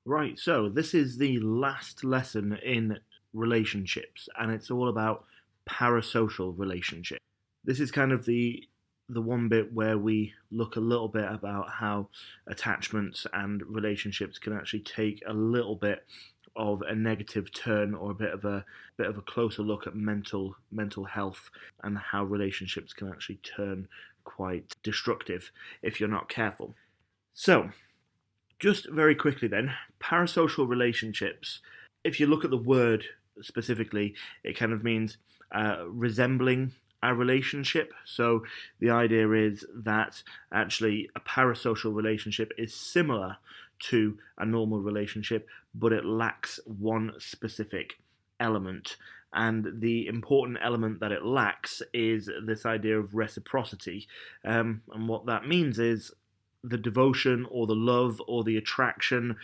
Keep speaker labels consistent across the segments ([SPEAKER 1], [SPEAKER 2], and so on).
[SPEAKER 1] Right, so this is the last lesson in relationships, and it's all about parasocial relationships. This is kind of the one bit where we look a little bit about how attachments and relationships can actually take a little bit of a negative turn, or a bit of a closer look at mental health, and how relationships can actually turn quite destructive if you're not careful. So, just very quickly then, parasocial relationships, if you look at the word specifically, it kind of means resembling a relationship. So the idea is that actually a parasocial relationship is similar to a normal relationship, but it lacks one specific element. And the important element that it lacks is this idea of reciprocity. And what that means is the devotion or the love or the attraction,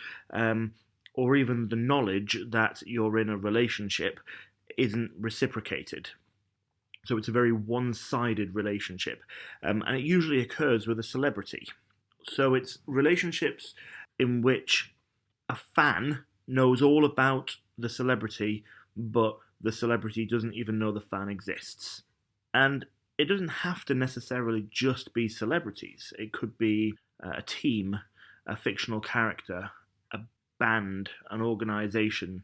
[SPEAKER 1] or even the knowledge that you're in a relationship isn't reciprocated. So it's a very one sided relationship. And it usually occurs with a celebrity. So it's relationships in which a fan knows all about the celebrity, but the celebrity doesn't even know the fan exists. And it doesn't have to necessarily just be celebrities. It could be a team, a fictional character, a band, an organization,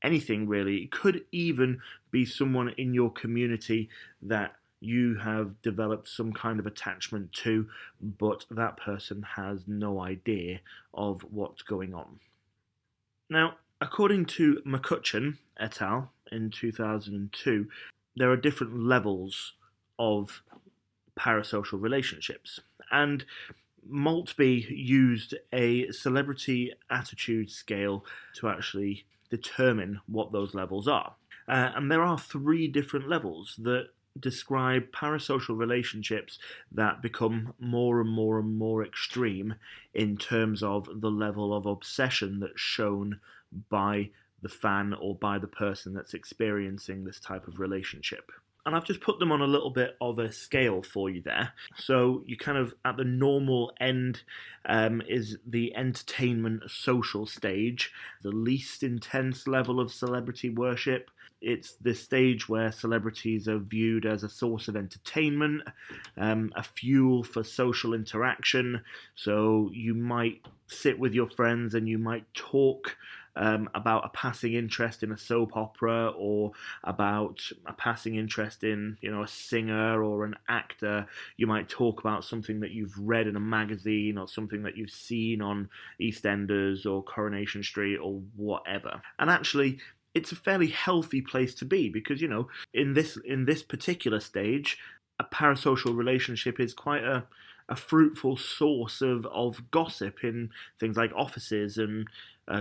[SPEAKER 1] anything really. It could even be someone in your community that you have developed some kind of attachment to, but that person has no idea of what's going on. Now, according to McCutcheon et al. In 2002, there are different levels of parasocial relationships. And Maltby used a celebrity attitude scale to actually determine what those levels are. And there are three different levels that describe parasocial relationships that become more and more and more extreme in terms of the level of obsession that's shown by the fan or by the person that's experiencing this type of relationship. And I've just put them on a little bit of a scale for you there. So you kind of, at the normal end, is the entertainment social stage, the least intense level of celebrity worship. It's the stage where celebrities are viewed as a source of entertainment, a fuel for social interaction. So you might sit with your friends and you might talk about a passing interest in a soap opera, or about a passing interest in, a singer or an actor. You might talk about something that you've read in a magazine, or something that you've seen on EastEnders or Coronation Street or whatever. And actually, it's a fairly healthy place to be, because in this particular stage, a parasocial relationship is quite a fruitful source of gossip in things like offices and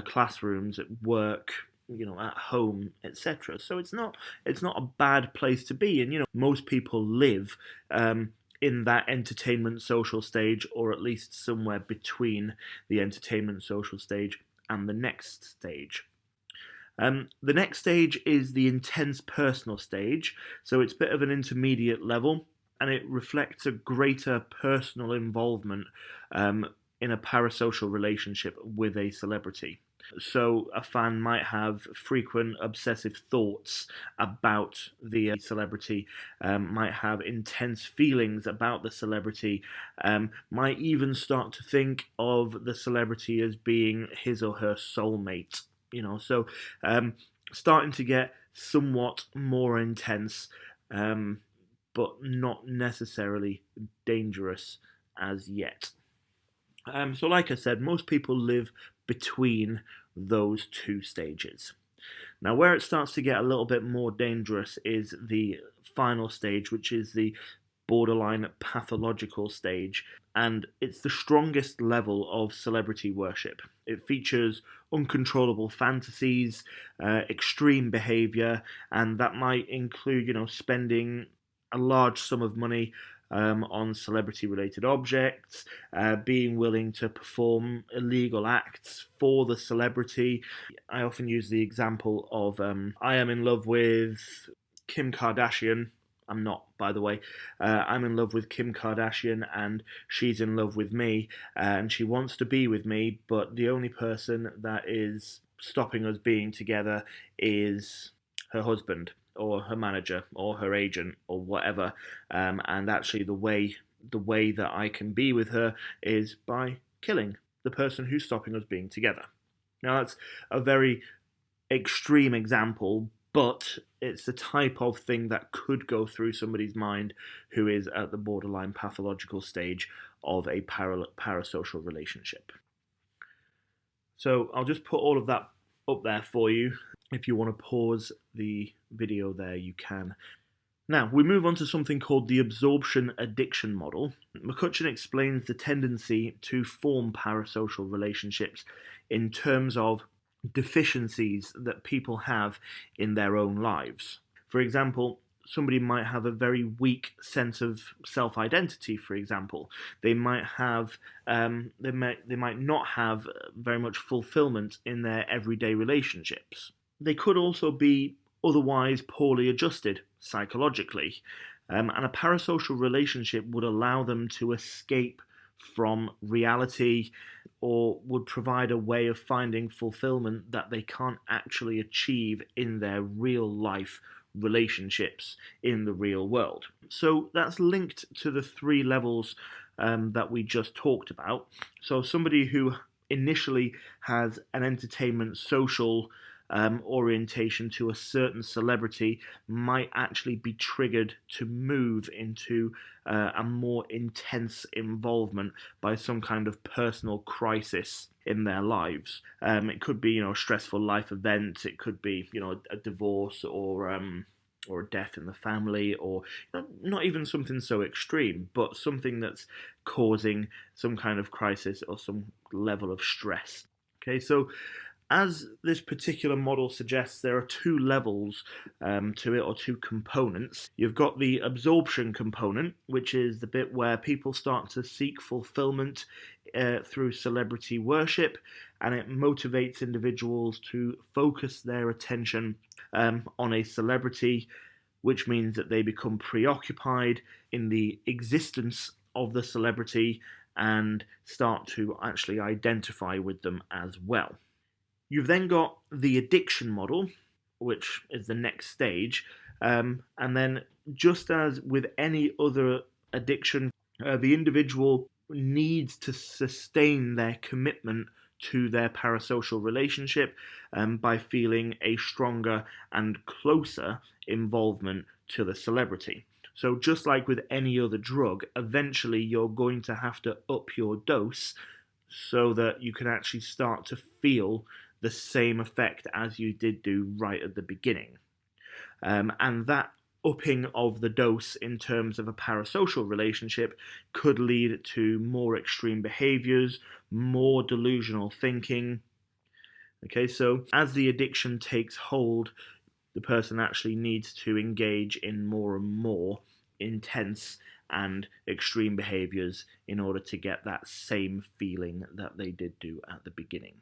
[SPEAKER 1] classrooms, at work, at home, etc. So it's not a bad place to be, and most people live in that entertainment social stage, or at least somewhere between the entertainment social stage and the next stage. The next stage is the intense personal stage, so it's a bit of an intermediate level, and it reflects a greater personal involvement in a parasocial relationship with a celebrity. So a fan might have frequent obsessive thoughts about the celebrity, might have intense feelings about the celebrity, might even start to think of the celebrity as being his or her soulmate. So starting to get somewhat more intense, but not necessarily dangerous as yet. So like I said, most people live between those two stages. Now, where it starts to get a little bit more dangerous is the final stage, which is the borderline pathological stage, and it's the strongest level of celebrity worship. It features uncontrollable fantasies, extreme behavior, and that might include, spending a large sum of money on celebrity-related objects, being willing to perform illegal acts for the celebrity. I often use the example of I am in love with Kim Kardashian. I'm not, by the way. I'm in love with Kim Kardashian, and she's in love with me, and she wants to be with me, but the only person that is stopping us being together is her husband, or her manager, or her agent, or whatever. And actually, the way that I can be with her is by killing the person who's stopping us being together. Now, that's a very extreme example, but it's the type of thing that could go through somebody's mind who is at the borderline pathological stage of a parasocial relationship. So I'll just put all of that up there for you. If you want to pause the video there, you can. Now, we move on to something called the Absorption-Addiction model. McCutcheon explains the tendency to form parasocial relationships in terms of deficiencies that people have in their own lives. For example, somebody might have a very weak sense of self-identity. For example, they might not have very much fulfillment in their everyday relationships. They could also be otherwise poorly adjusted psychologically, and a parasocial relationship would allow them to escape from reality, or would provide a way of finding fulfillment that they can't actually achieve in their real life relationships in the real world. So that's linked to the three levels that we just talked about. So somebody who initially has an entertainment social orientation to a certain celebrity might actually be triggered to move into a more intense involvement by some kind of personal crisis in their lives. It could be, a stressful life event. It could be, a divorce or a death in the family, or not even something so extreme, but something that's causing some kind of crisis or some level of stress. Okay, so as this particular model suggests, there are two levels to it, or two components. You've got the absorption component, which is the bit where people start to seek fulfillment through celebrity worship, and it motivates individuals to focus their attention on a celebrity, which means that they become preoccupied in the existence of the celebrity and start to actually identify with them as well. You've then got the addiction model, which is the next stage, and then just as with any other addiction, the individual needs to sustain their commitment to their parasocial relationship by feeling a stronger and closer involvement to the celebrity. So just like with any other drug, eventually you're going to have to up your dose so that you can actually start to feel the same effect as you did do right at the beginning. And that upping of the dose in terms of a parasocial relationship could lead to more extreme behaviors, more delusional thinking. Okay, so as the addiction takes hold, the person actually needs to engage in more and more intense and extreme behaviors in order to get that same feeling that they did do at the beginning.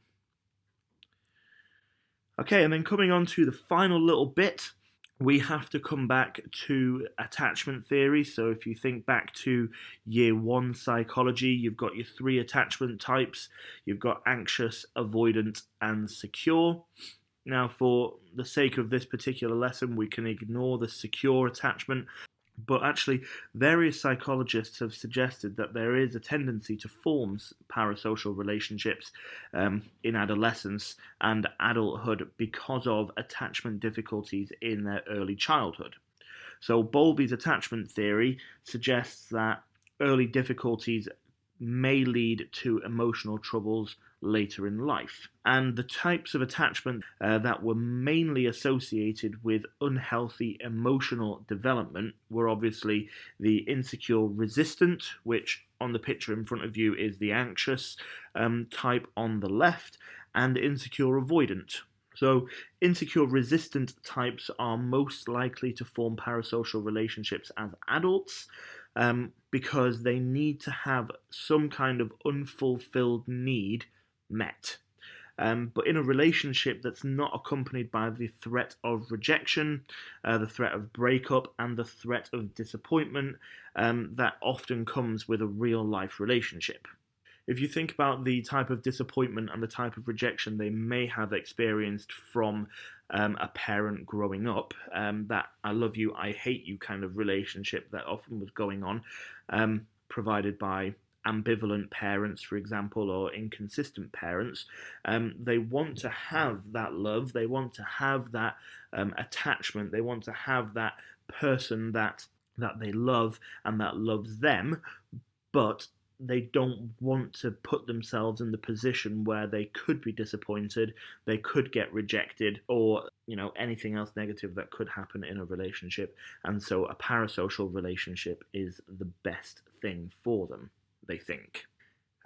[SPEAKER 1] Okay, and then coming on to the final little bit, we have to come back to attachment theory. So if you think back to year one psychology, you've got your three attachment types. You've got anxious, avoidant, and secure. Now, for the sake of this particular lesson, we can ignore the secure attachment. But actually, various psychologists have suggested that there is a tendency to form parasocial relationships in adolescence and adulthood because of attachment difficulties in their early childhood. So Bowlby's attachment theory suggests that early difficulties may lead to emotional troubles later in life. And the types of attachment that were mainly associated with unhealthy emotional development were obviously the insecure resistant, which on the picture in front of you is the anxious type on the left, and insecure avoidant. So insecure resistant types are most likely to form parasocial relationships as adults, because they need to have some kind of unfulfilled need met. But in a relationship that's not accompanied by the threat of rejection, the threat of breakup, and the threat of disappointment, that often comes with a real life relationship. If you think about the type of disappointment and the type of rejection they may have experienced from a parent growing up, that I love you, I hate you kind of relationship that often was going on, provided by ambivalent parents, for example, or inconsistent parents, they want to have that love, they want to have that attachment, they want to have that person that they love and that loves them, but they don't want to put themselves in the position where they could be disappointed, they could get rejected, or anything else negative that could happen in a relationship. And so a parasocial relationship is the best thing for them, they think.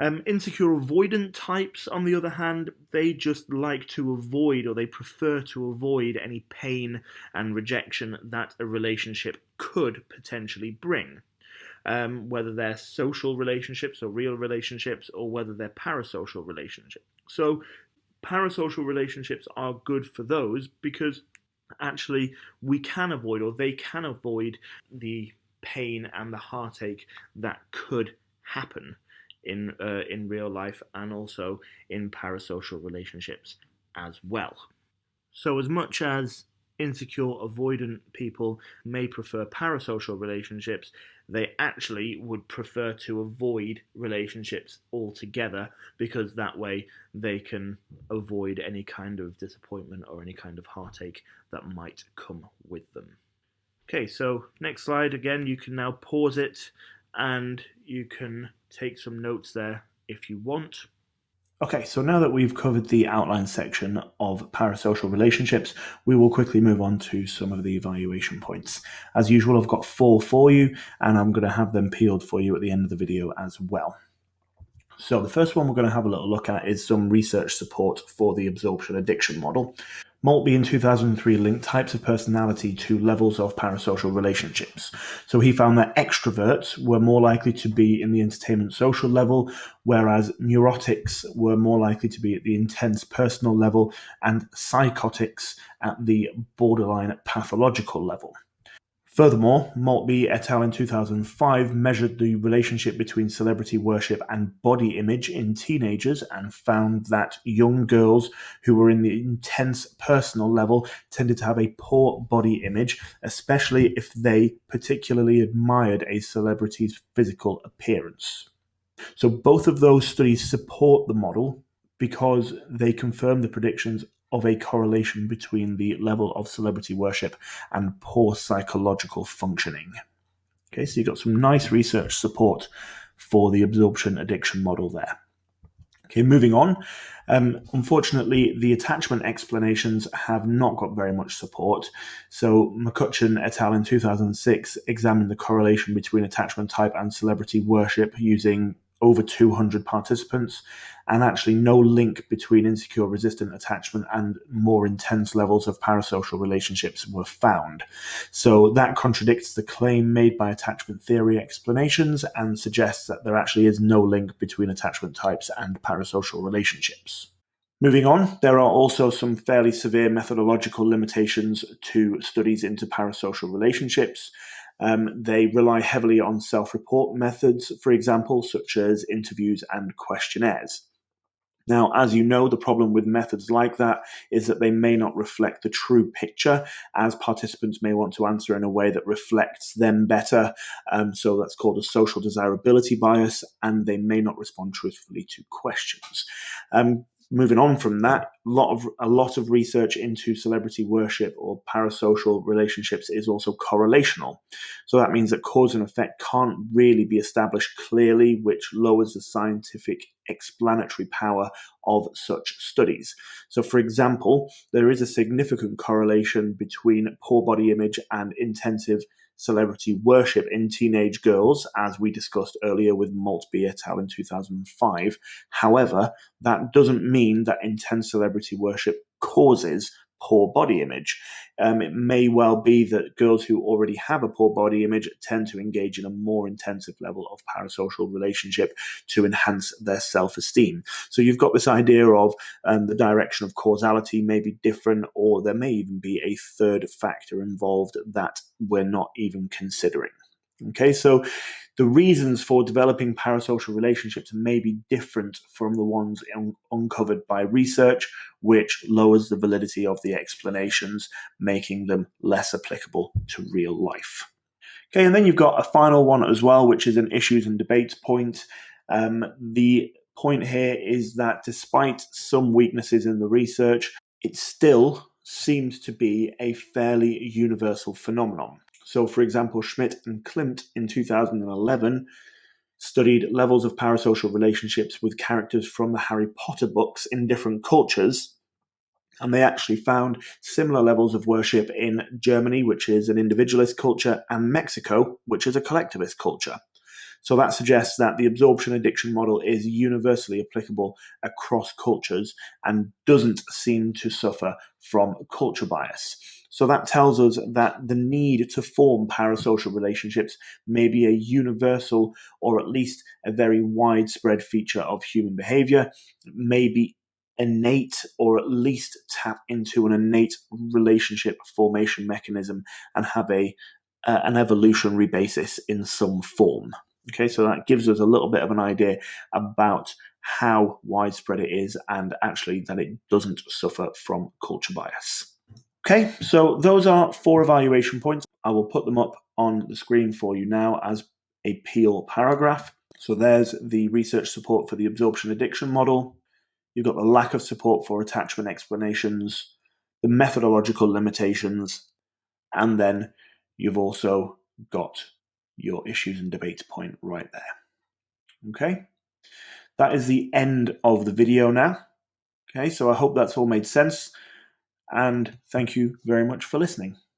[SPEAKER 1] Insecure avoidant types, on the other hand, they just like to avoid, or they prefer to avoid, any pain and rejection that a relationship could potentially bring. Whether they're social relationships or real relationships, or whether they're parasocial relationships. So parasocial relationships are good for those because actually we can avoid, or they can avoid, the pain and the heartache that could happen in real life and also in parasocial relationships as well. So as much as insecure avoidant people may prefer parasocial relationships, they actually would prefer to avoid relationships altogether, because that way they can avoid any kind of disappointment or any kind of heartache that might come with them. Okay, so next slide. Again, you can now pause it and you can take some notes there if you want. Okay, so now that we've covered the outline section of parasocial relationships, we will quickly move on to some of the evaluation points. As usual, I've got 4 for you, and I'm going to have them peeled for you at the end of the video as well. So the first one we're going to have a little look at is some research support for the absorption-addiction model. Maltby in 2003 linked types of personality to levels of parasocial relationships. So he found that extroverts were more likely to be in the entertainment social level, whereas neurotics were more likely to be at the intense personal level, and psychotics at the borderline pathological level. Furthermore, Maltby et al. In 2005 measured the relationship between celebrity worship and body image in teenagers and found that young girls who were in the intense personal level tended to have a poor body image, especially if they particularly admired a celebrity's physical appearance. So both of those studies support the model because they confirm the predictions of a correlation between the level of celebrity worship and poor psychological functioning. Okay, so you've got some nice research support for the absorption addiction model there. Okay, moving on. Unfortunately, the attachment explanations have not got very much support. So McCutcheon et al. In 2006 examined the correlation between attachment type and celebrity worship using over 200 participants, and actually no link between insecure resistant attachment and more intense levels of parasocial relationships were found. So that contradicts the claim made by attachment theory explanations and suggests that there actually is no link between attachment types and parasocial relationships. Moving on, there are also some fairly severe methodological limitations to studies into parasocial relationships. They rely heavily on self-report methods, for example, such as interviews and questionnaires. Now, as you know, the problem with methods like that is that they may not reflect the true picture, as participants may want to answer in a way that reflects them better. So that's called a social desirability bias, and they may not respond truthfully to questions. Moving on from that, a lot of research into celebrity worship or parasocial relationships is also correlational. So that means that cause and effect can't really be established clearly, which lowers the scientific explanatory power of such studies. So, for example, there is a significant correlation between poor body image and intensive celebrity worship in teenage girls, as we discussed earlier with Maltby et al. In 2005. However, that doesn't mean that intense celebrity worship causes poor body image. It may well be that girls who already have a poor body image tend to engage in a more intensive level of parasocial relationship to enhance their self-esteem. So you've got this idea of the direction of causality may be different, or there may even be a third factor involved that we're not even considering. Okay, so the reasons for developing parasocial relationships may be different from the ones uncovered by research, which lowers the validity of the explanations, making them less applicable to real life. Okay, and then you've got a final one as well, which is an issues and debates point. The point here is that despite some weaknesses in the research, it still seems to be a fairly universal phenomenon. So, for example, Schmidt and Klimt in 2011 studied levels of parasocial relationships with characters from the Harry Potter books in different cultures, and they actually found similar levels of worship in Germany, which is an individualist culture, and Mexico, which is a collectivist culture. So that suggests that the absorption addiction model is universally applicable across cultures and doesn't seem to suffer from culture bias. So that tells us that the need to form parasocial relationships may be a universal or at least a very widespread feature of human behavior, may be innate or at least tap into an innate relationship formation mechanism and have an evolutionary basis in some form. Okay, so that gives us a little bit of an idea about how widespread it is and actually that it doesn't suffer from culture bias. Okay, so those are 4 evaluation points. I will put them up on the screen for you now as a Peel paragraph. So there's the research support for the absorption addiction model. You've got the lack of support for attachment explanations, the methodological limitations, and then you've also got your issues and debates point right there. Okay, that is the end of the video now. Okay, so I hope that's all made sense, and thank you very much for listening.